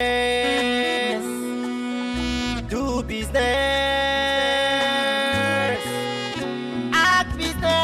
Do business. Act business.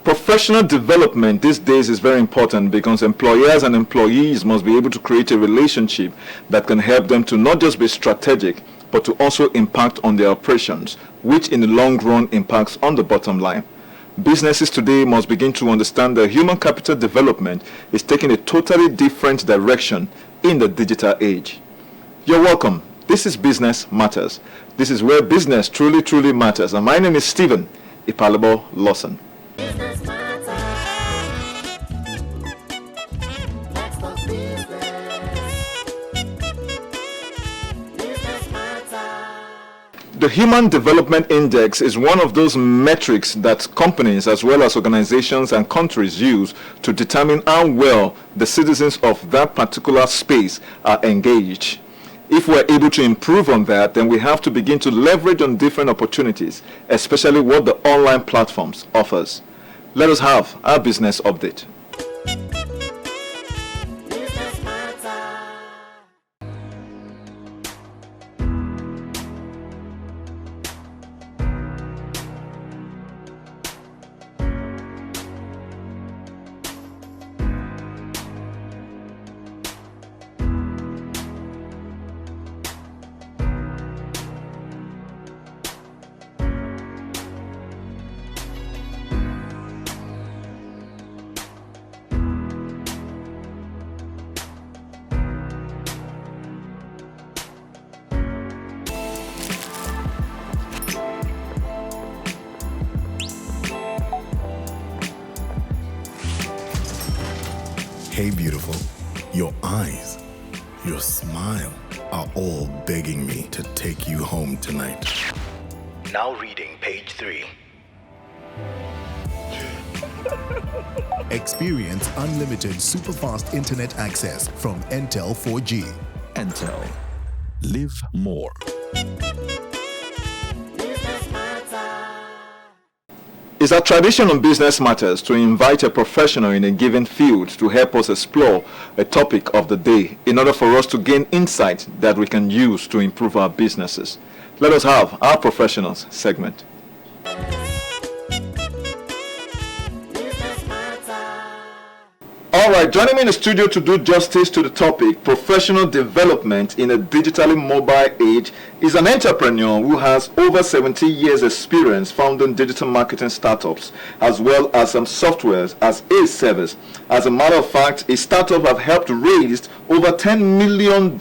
Professional development these days is very important because employers and employees must be able to create a relationship that can help them to not just be strategic, but to also impact on their operations, which in the long run impacts on the bottom line. Businesses today must begin to understand that human capital development is taking a totally different direction in the digital age. You're welcome. This is Business Matters. This is where business truly matters. And my name is Stephen Ipalabo Lawson. The Human Development Index is one of those metrics that companies as well as organizations and countries use to determine how well the citizens of that particular space are engaged. If we're able to improve on that, then we have to begin to leverage on different opportunities, especially what the online platforms offers. Let us have our business update. Hey beautiful, your eyes, your smile are all begging me to take you home tonight. Now reading page 3. Experience unlimited super-fast internet access from Intel 4G. Intel. Live more. It's our tradition on Business Matters to invite a professional in a given field to help us explore a topic of the day in order for us to gain insight that we can use to improve our businesses. Let us have our professionals segment. Alright, joining me in the studio to do justice to the topic, professional development in a digitally mobile age, is an entrepreneur who has over 70 years experience founding digital marketing startups, as well as some softwares as a service. As a matter of fact, his startup have helped raise over $10 million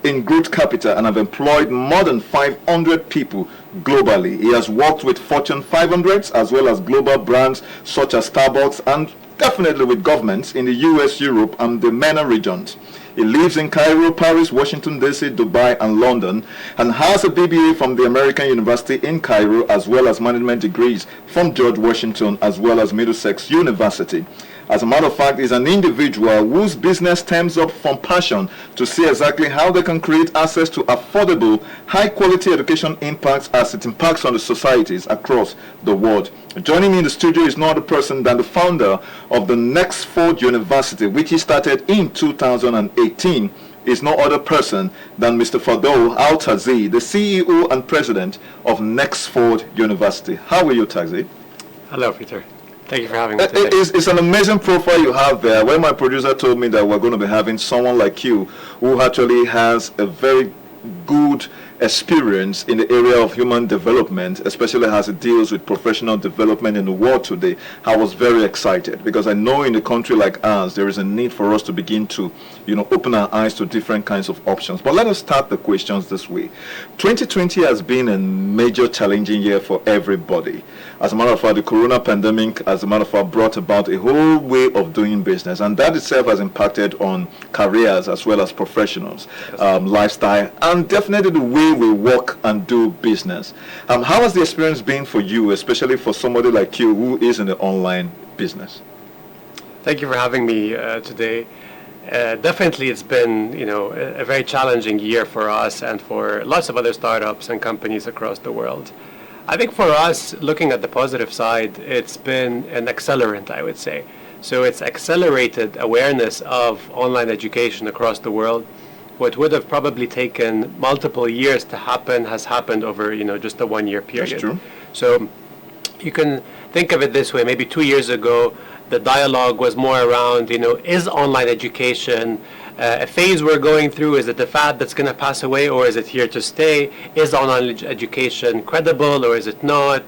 in growth capital and have employed more than 500 people globally. He has worked with Fortune 500s as well as global brands such as Starbucks and definitely with governments in the US, Europe, and the MENA regions. He lives in Cairo, Paris, Washington, D.C., Dubai, and London, and has a BBA from the American University in Cairo, as well as management degrees from George Washington, as well as Middlesex University. As a matter of fact, he's an individual whose business stems up from passion to see exactly how they can create access to affordable, high-quality education impacts as it impacts on the societies across the world. Joining me in the studio is no other person than the founder of the Nexford University, which he started in 2018. Is no other person than Mr. Fadl Al Tarzi, the CEO and president of Nexford University. How are you, Tarzi? Hello, Peter. Thank you for having me today. It's an amazing profile you have there. When my producer told me that we're going to be having someone like you who actually has a very good experience in the area of human development, especially as it deals with professional development in the world today, I was very excited because I know in a country like ours, there is a need for us to begin to, open our eyes to different kinds of options. But let us start the questions this way. 2020 has been a major challenging year for everybody. As a matter of fact, the corona pandemic, brought about a whole way of doing business, and that itself has impacted on careers as well as professionals, lifestyle, and definitely the way we work and do business. How has the experience been for you, especially for somebody like you who is in the online business? Thank you for having me today. Definitely, it's been a very challenging year for us and for lots of other startups and companies across the world. I think for us, looking at the positive side, it's been an accelerant, I would say. So it's accelerated awareness of online education across the world. What would have probably taken multiple years to happen has happened over just a 1 year period. That's true. So you can think of it this way. Maybe 2 years ago, the dialogue was more around, is online education a phase we're going through? Is it a fad that's going to pass away, or is it here to stay? Is online education credible, or is it not?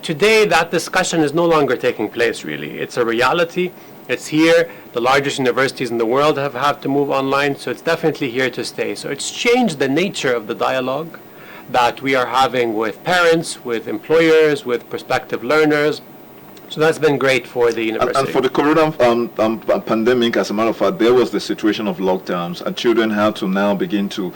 Today, that discussion is no longer taking place, really. It's a reality. It's here. The largest universities in the world have had to move online, so it's definitely here to stay. So it's changed the nature of the dialogue that we are having with parents, with employers, with prospective learners. So that's been great for the university. And for the corona pandemic, as a matter of fact, there was the situation of lockdowns, and children had to now begin to,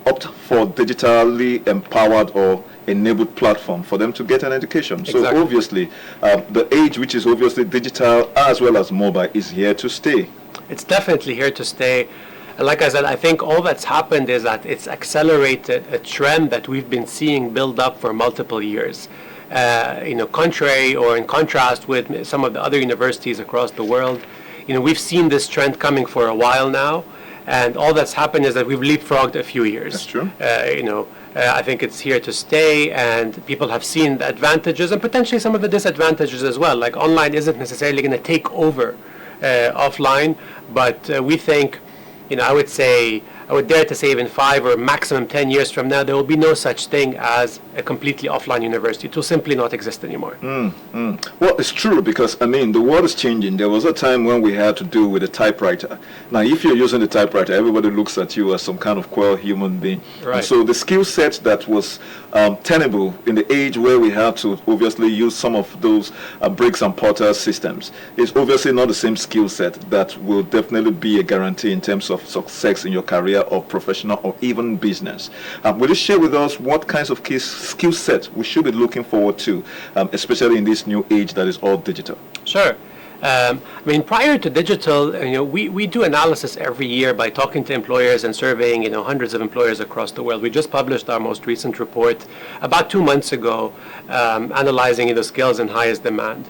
opt for digitally empowered or enabled platform for them to get an education. Exactly. So obviously, the age, which is obviously digital as well as mobile, is here to stay. It's definitely here to stay. And like I said, I think all that's happened is that it's accelerated a trend that we've been seeing build up for multiple years. Contrary or in contrast with some of the other universities across the world, we've seen this trend coming for a while now, and all that's happened is that we've leapfrogged a few years. That's true. I think it's here to stay, and people have seen the advantages and potentially some of the disadvantages as well. Like online isn't necessarily going to take over offline, but we think, I would dare to say even 5 or maximum 10 years from now, there will be no such thing as a completely offline university. It will simply not exist anymore. Well, it's true because, the world is changing. There was a time when we had to do with a typewriter. Now, if you're using the typewriter, everybody looks at you as some kind of queer human being. Right. And so the skill set that was tenable in the age where we had to obviously use some of those bricks and mortar systems is obviously not the same skill set that will definitely be a guarantee in terms of success in your career or professional or even business. Will you share with us what kinds of skill set we should be looking forward to, especially in this new age that is all digital? Sure. Prior to digital, we do analysis every year by talking to employers and surveying, hundreds of employers across the world. We just published our most recent report about 2 months ago, analyzing the skills in highest demand.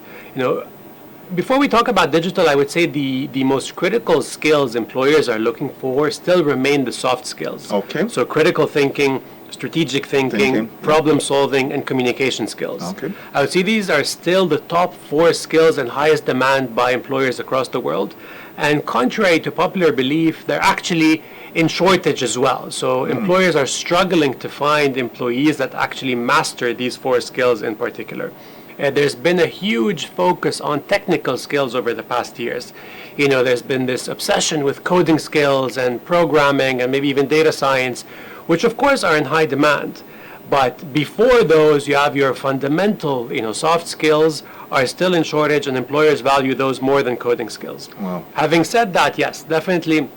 Before we talk about digital, I would say the most critical skills employers are looking for still remain the soft skills. Okay. So critical thinking, strategic thinking, problem solving, and communication skills. Okay. I would say these are still the top 4 skills in highest demand by employers across the world. And contrary to popular belief, they're actually in shortage as well. So employers are struggling to find employees that actually master these 4 skills in particular. There's been a huge focus on technical skills over the past years. There's been this obsession with coding skills and programming and maybe even data science, which of course are in high demand. But before those, you have your fundamental, soft skills are still in shortage, and employers value those more than coding skills. Wow. Having said that, yes, definitely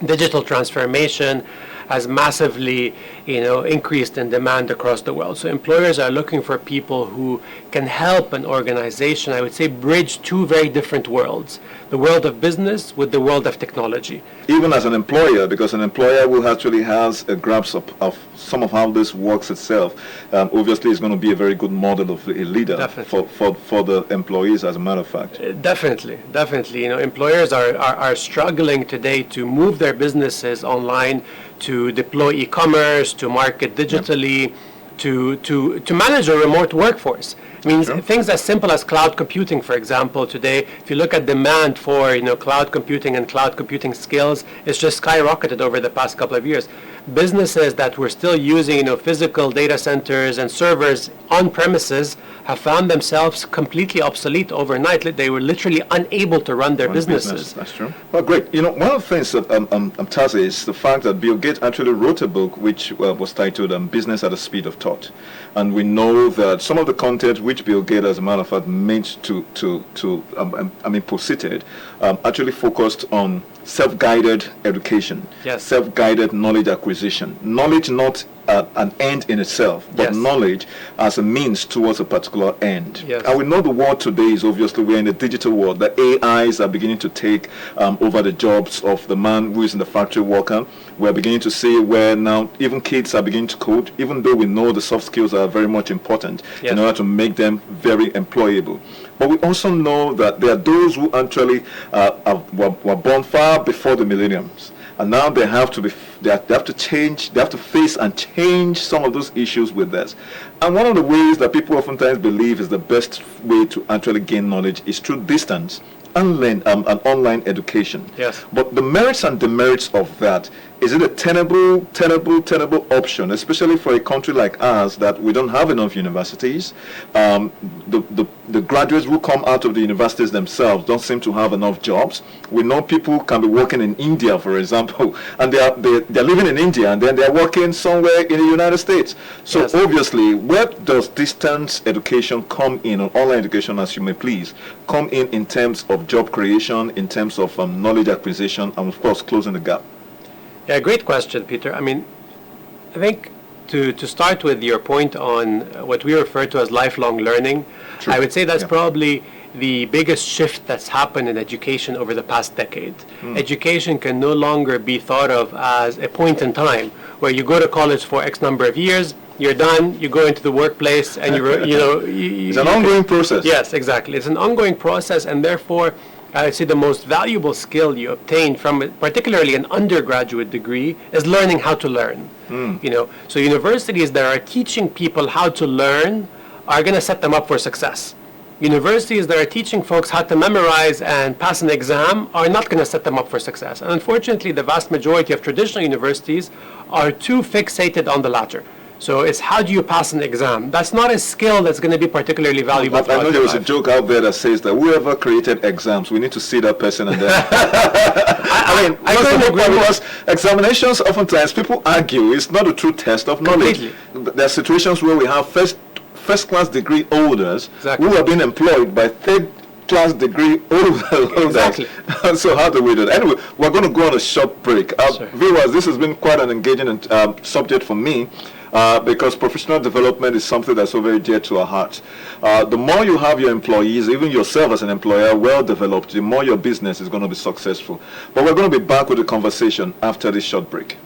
digital transformation has massively, increased in demand across the world. So employers are looking for people who can help an organization, I would say, bridge 2 very different worlds: the world of business with the world of technology. Even as an employer, because an employer who actually has a grasp of some of how this works itself, obviously is going to be a very good model of a leader for the employees, as a matter of fact. Definitely. Employers are struggling today to move their businesses online, to deploy e-commerce, to market digitally, to manage a remote workforce. I mean, Sure. things as simple as cloud computing, for example, today, if you look at demand for, cloud computing and cloud computing skills, it's just skyrocketed over the past couple of years. Businesses that were still using, physical data centers and servers on premises have found themselves completely obsolete overnight. They were literally unable to run their businesses. That's true. Well, great. One of the things that Tarzi, is the fact that Bill Gates actually wrote a book which was titled "Business at the Speed of Thought," and we know that some of the content which Bill Gates, as a matter of fact, meant to posited, actually focused on self-guided education, Yes. self-guided knowledge acquisition, knowledge not an end in itself, but Yes. knowledge as a means towards a particular end. Yes. And we know the world today is obviously we're in a digital world. The AIs are beginning to take over the jobs of the man who is in the factory worker. We're beginning to see where now even kids are beginning to code, even though we know the soft skills are very much important Yes. in order to make them very employable. But we also know that there are those who actually were born far before the millenniums. And now they have to change, they have to face and change some of those issues with this. And one of the ways that people oftentimes believe is the best way to actually gain knowledge is through distance and online education. Yes. But the merits and demerits of that, is it a tenable option, especially for a country like ours that we don't have enough universities? The graduates who come out of the universities themselves don't seem to have enough jobs. We know people can be working in India, for example, and they're living in India and then they're working somewhere in the United States. So Yes. obviously, where does distance education come in, or online education, as you may please, come in terms of job creation, in terms of knowledge acquisition, and of course closing the gap? Yeah, great question, Peter. I mean, I think to start with your point on what we refer to as lifelong learning, True. I would say that's Yeah. probably the biggest shift that's happened in education over the past decade. Education can no longer be thought of as a point in time where you go to college for X number of years, you're done, you go into the workplace, and It's an ongoing process. Yes, exactly. It's an ongoing process, and therefore, I would say the most valuable skill you obtain from particularly an undergraduate degree is learning how to learn. So universities that are teaching people how to learn are going to set them up for success. Universities that are teaching folks how to memorize and pass an exam are not going to set them up for success. And unfortunately, the vast majority of traditional universities are too fixated on the latter. So it's how do you pass an exam? That's not a skill that's going to be particularly valuable. I know throughout there your was a life. joke out there that says that whoever created exams, we need to see that person and then. I couldn't agree more. because examinations oftentimes people argue it's not a true test of knowledge. Completely. There are situations where we have first class degree holders Exactly. who are being employed by third class degree holders. Exactly. So how do we do that? Anyway, we're going to go on a short break. Sure. Viewers, this has been quite an engaging subject for me. Because professional development is something that's so very dear to our hearts. The more you have your employees, even yourself as an employer, well developed, the more your business is going to be successful. But we're going to be back with the conversation after this short break.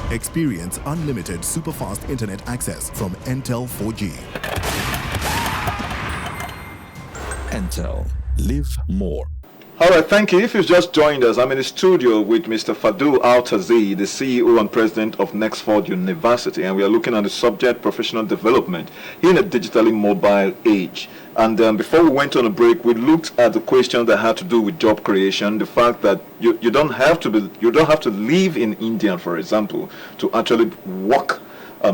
Experience unlimited super-fast internet access from Intel 4G. Intel. Live more. All right, thank you. If you've just joined us, I'm in the studio with Mr. Fadl Al Tarzi, the CEO and President of Nexford University, and we are looking at the subject professional development in a digitally mobile age. And before we went on a break, we looked at the question that had to do with job creation, the fact that you don't have to live in India, for example, to actually work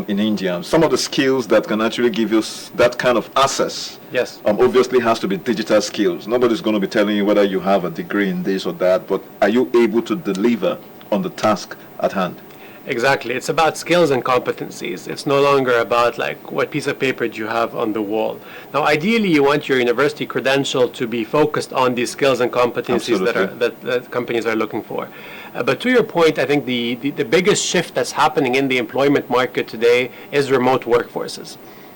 in India. Some of the skills that can actually give you that kind of access, Yes. obviously has to be digital skills. Nobody's going to be telling you whether you have a degree in this or that, but are you able to deliver on the task at hand? Exactly. It's about skills and competencies. It's no longer about like what piece of paper do you have on the wall. Now, ideally, you want your university credential to be focused on these skills and competencies Absolutely. that companies are looking for. But to your point, I think the biggest shift that's happening in the employment market today is remote workforces.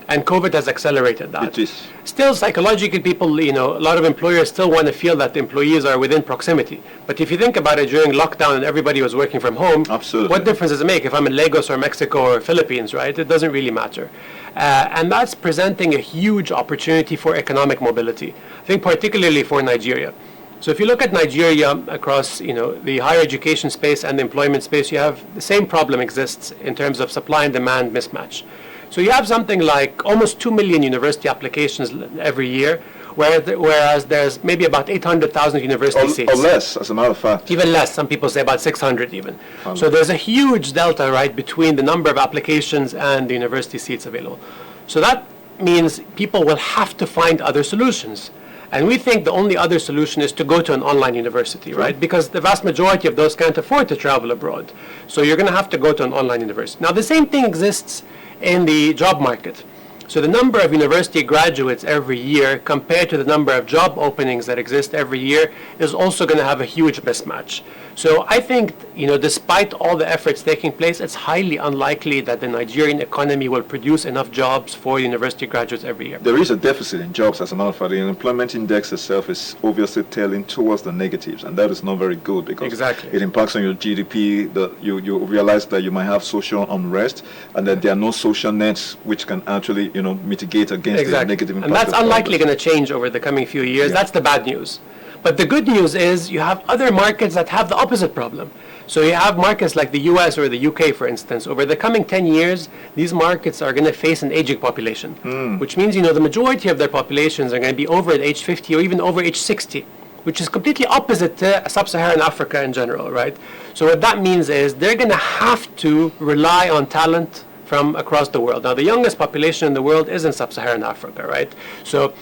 And COVID has accelerated that. It is. Still, psychologically, people, a lot of employers still want to feel that the employees are within proximity. But if you think about it, during lockdown and everybody was working from home, Absolutely. what difference does it make if I'm in Lagos or Mexico or Philippines, right? It doesn't really matter. And that's presenting a huge opportunity for economic mobility, I think particularly for Nigeria. So if you look at Nigeria across, the higher education space and the employment space, you have the same problem exists in terms of supply and demand mismatch. So you have something like almost 2 million university applications every year, whereas there's maybe about 800,000 university seats. Or less, as a matter of fact. Even less. Some people say about 600 even. So there's a huge delta, right, between the number of applications and the university seats available. So that means people will have to find other solutions. And we think the only other solution is to go to an online university, right? Because the vast majority of those can't afford to travel abroad. So you're going to have to go to an online university. Now, the same thing exists in the job market. So the number of university graduates every year compared to the number of job openings that exist every year is also going to have a huge mismatch. So I think, despite all the efforts taking place, it's highly unlikely that the Nigerian economy will produce enough jobs for university graduates every year. There is a deficit in jobs, as a matter of fact. The unemployment index itself is obviously telling towards the negatives, and that is not very good because Exactly. it impacts on your GDP. You realize that you might have social unrest, and that there are no social nets which can actually, mitigate against the negative impact. And that's of unlikely poverty. going to change over the coming few years. Yeah. That's the bad news. But the good news is you have other markets that have the opposite problem. So you have markets like the US or the UK, for instance. Over the coming 10 years, these markets are going to face an aging population, which means, the majority of their populations are going to be over at age 50 or even over age 60, which is completely opposite to sub-Saharan Africa in general, right? So what that means is they're going to have to rely on talent from across the world. Now, the youngest population in the world is in sub-Saharan Africa, right? So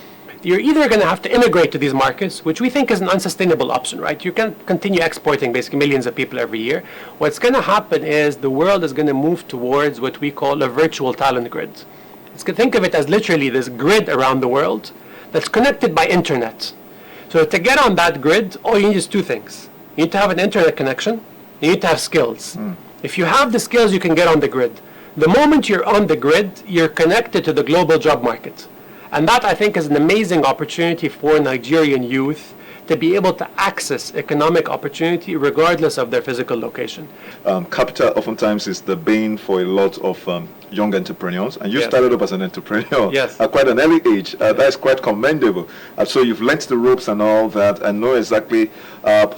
you're either going to have to immigrate to these markets, which we think is an unsustainable option, right? You can't continue exporting basically millions of people every year. What's going to happen is the world is going to move towards what we call a virtual talent grid. Think of it as literally this grid around the world that's connected by internet. So to get on that grid, all you need is two things. You need to have an internet connection. You need to have skills. If you have the skills, you can get on the grid. The moment you're on the grid, you're connected to the global job market. And that, I think, is an amazing opportunity for Nigerian youth to be able to access economic opportunity regardless of their physical location. Capital oftentimes is the bane for a lot of young entrepreneurs, and you Yes. started up as an entrepreneur Yes. at quite an early age. That is quite commendable. So you've learnt the ropes and all that, and know exactly.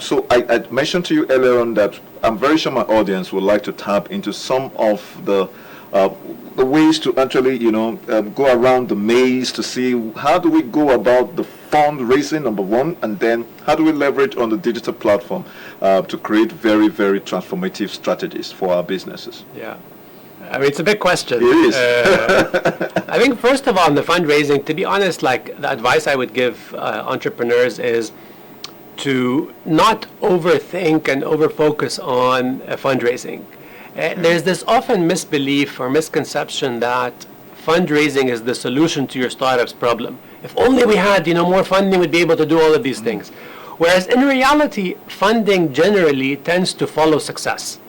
So I mentioned to you earlier on that I'm very sure my audience would like to tap into some of the ways to actually, go around the maze to see how do we go about the fundraising, number one, and then how do we leverage on the digital platform to create very, very transformative strategies for our businesses. Yeah. I mean, it's a big question. It is. I think, first of all, in the fundraising, to be honest, like the advice I would give entrepreneurs is to not overthink and overfocus on fundraising. There's this often misbelief or misconception that fundraising is the solution to your startup's problem. If only we had, more funding, we'd be able to do all of these things. Whereas in reality, funding generally tends to follow success.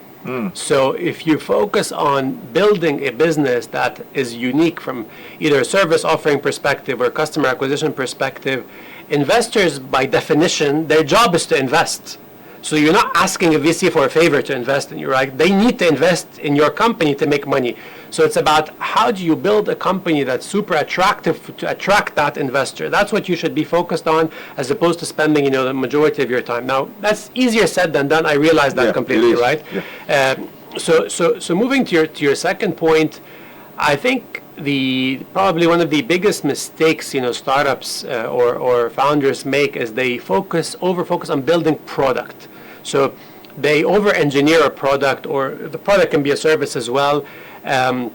So if you focus on building a business that is unique from either a service offering perspective or customer acquisition perspective, investors, by definition, their job is to invest. So you're not asking a VC for a favor to invest in you, right? They need to invest in your company to make money. So it's about how do you build a company that's super attractive to attract that investor. That's what you should be focused on, as opposed to spending, the majority of your time. Now, that's easier said than done. I realize that completely, right? Yeah. So moving to your second point, I think probably one of the biggest mistakes startups or founders make is they over focus on building product. So they over engineer a product, or the product can be a service as well, and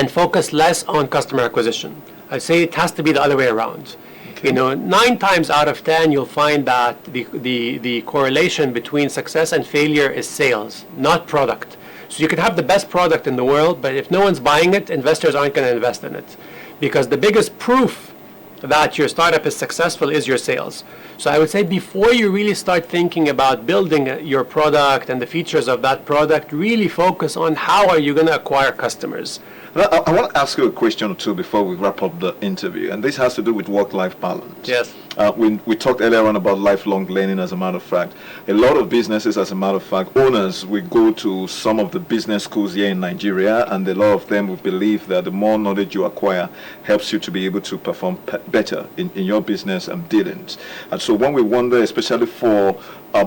focus less on customer acquisition. I say it has to be the other way around. Okay. 9 times out of 10 you'll find that the correlation between success and failure is sales, not product. So you can have the best product in the world, but if no one's buying it, investors aren't going to invest in it. Because the biggest proof that your startup is successful is your sales. So I would say before you really start thinking about building your product and the features of that product, really focus on how are you going to acquire customers. I want to ask you a question or two before we wrap up the interview, and this has to do with work-life balance. Yes. We talked earlier on about lifelong learning, as a matter of fact. A lot of businesses, as a matter of fact, owners, we go to some of the business schools here in Nigeria, and a lot of them will believe that the more knowledge you acquire helps you to be able to perform better in your business and dealings. And so when we wonder, especially for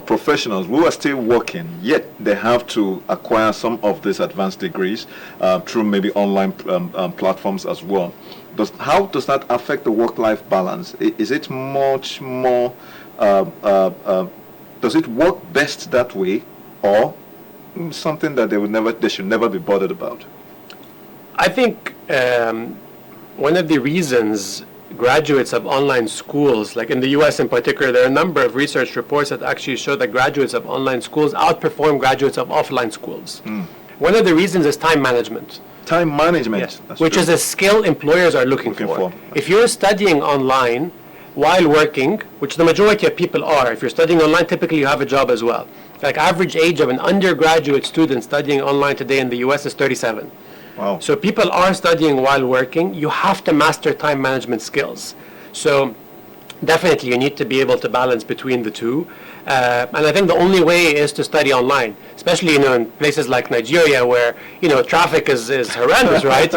professionals who are still working, yet they have to acquire some of these advanced degrees through maybe online platforms as well. How does that affect the work-life balance? Is it much more, does it work best that way, or something that they should never be bothered about? I think one of the reasons graduates of online schools, like in the US in particular, there are a number of research reports that actually show that graduates of online schools outperform graduates of offline schools. One of the reasons is time management. Time management, yes, which is a skill employers are looking for. If you're studying online while working, which the majority of people are, if you're studying online, typically you have a job as well. Like average age of an undergraduate student studying online today in the US is 37. Wow. So people are studying while working. You have to master time management skills. So definitely you need to be able to balance between the two. And I think the only way is to study online, especially in places like Nigeria where traffic is horrendous, right?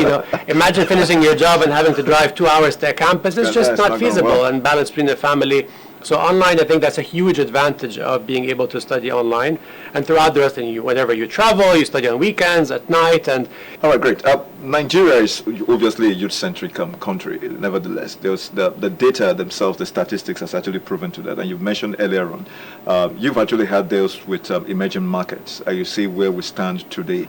Imagine finishing your job and having to drive 2 hours to a campus. It's just not feasible, and balance between the family. So online, I think that's a huge advantage of being able to study online. And throughout the rest of you, whenever you travel, you study on weekends, at night, and... All right, great. Nigeria is obviously a youth-centric country. Nevertheless, there's the data themselves, the statistics has actually proven to that. And you've mentioned earlier on, you've actually had deals with emerging markets. You see where we stand today.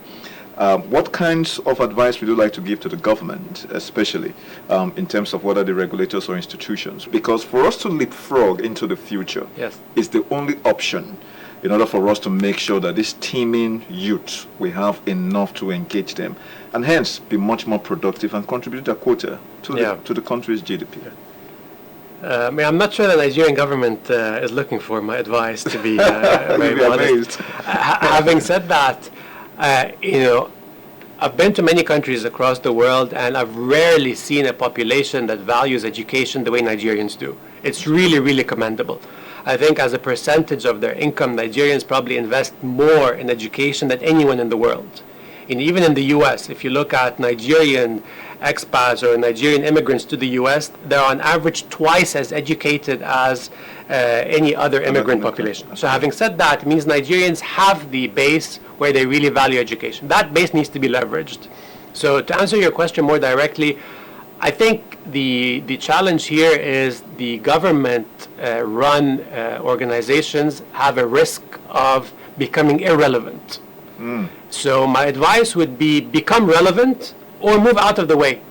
What kinds of advice would you like to give to the government, especially in terms of whether the regulators or institutions? Because for us to leapfrog into the future is the only option in order for us to make sure that this teeming youth, we have enough to engage them, and hence be much more productive and contribute a quota to the country's GDP. I'm not sure the Nigerian government is looking for my advice, to be very honest. Having said that, I've been to many countries across the world, and I've rarely seen a population that values education the way Nigerians do. It's really, really commendable. I think as a percentage of their income, Nigerians probably invest more in education than anyone in the world. And even in the US, if you look at Nigerian expats or Nigerian immigrants to the US, they're on average twice as educated as any other immigrant population. So having said that, it means Nigerians have the base where they really value education. That base needs to be leveraged. So to answer your question more directly, I think the challenge here is the government run organizations have a risk of becoming irrelevant. So my advice would be become relevant or move out of the way.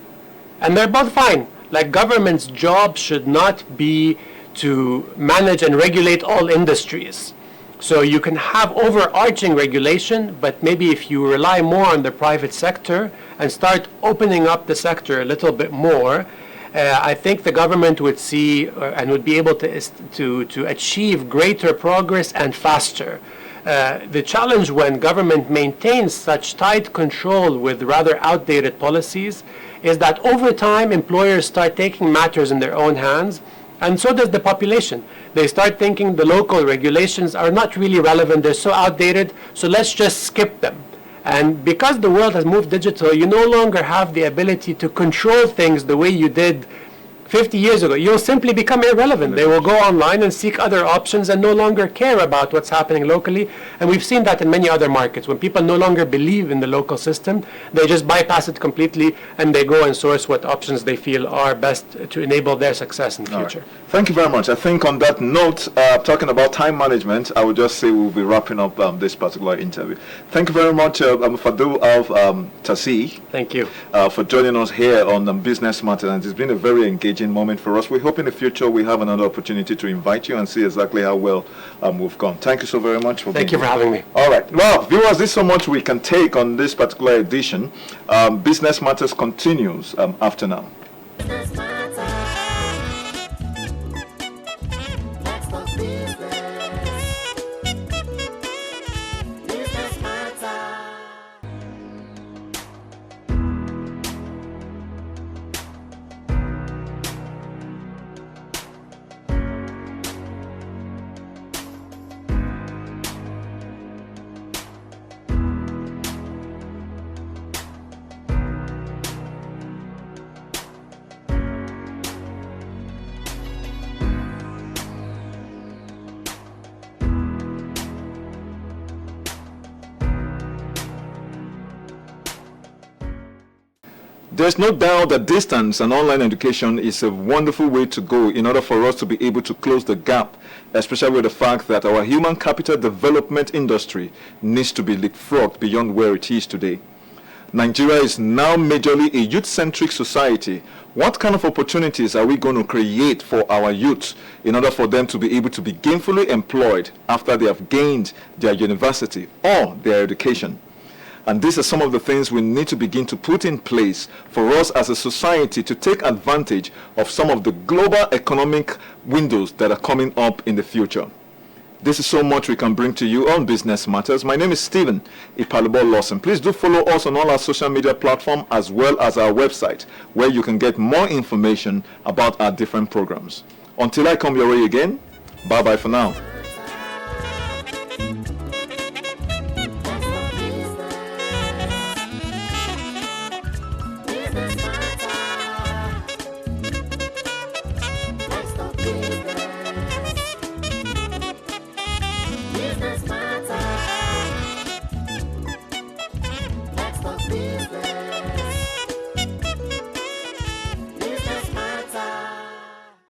And they're both fine. Like government's job should not be to manage and regulate all industries. So you can have overarching regulation, but maybe if you rely more on the private sector and start opening up the sector a little bit more, I think the government would see and would be able to achieve greater progress and faster. The challenge when government maintains such tight control with rather outdated policies is that over time employers start taking matters in their own hands, and so does the population. They start thinking the local regulations are not really relevant, they're so outdated, so let's just skip them. And because the world has moved digital, you no longer have the ability to control things the way you did 50 years ago. You'll simply become irrelevant. They will go online and seek other options and no longer care about what's happening locally. And we've seen that in many other markets. When people no longer believe in the local system, they just bypass it completely and they go and source what options they feel are best to enable their success in the future. Right. Thank you very much. I think on that note, talking about time management, I would just say we'll be wrapping up this particular interview. Thank you very much, Fadl Al Tarzi. Thank you. For joining us here on Business Matters. And it's been a very engaging moment for us. We hope in the future we have another opportunity to invite you and see exactly how well we've gone. Thank you so very much for being here. Thank you for having me. All right. Well, viewers, this is so much we can take on this particular edition. Business Matters continues after now. Business Matters. There's no doubt that distance and online education is a wonderful way to go in order for us to be able to close the gap, especially with the fact that our human capital development industry needs to be leapfrogged beyond where it is today. Nigeria is now majorly a youth-centric society. What kind of opportunities are we going to create for our youth in order for them to be able to be gainfully employed after they have gained their university or their education? And these are some of the things we need to begin to put in place for us as a society to take advantage of some of the global economic windows that are coming up in the future. This is so much we can bring to you on Business Matters. My name is Stephen Ipalibo Lawson. Please do follow us on all our social media platforms as well as our website, where you can get more information about our different programs. Until I come your way again, bye-bye for now.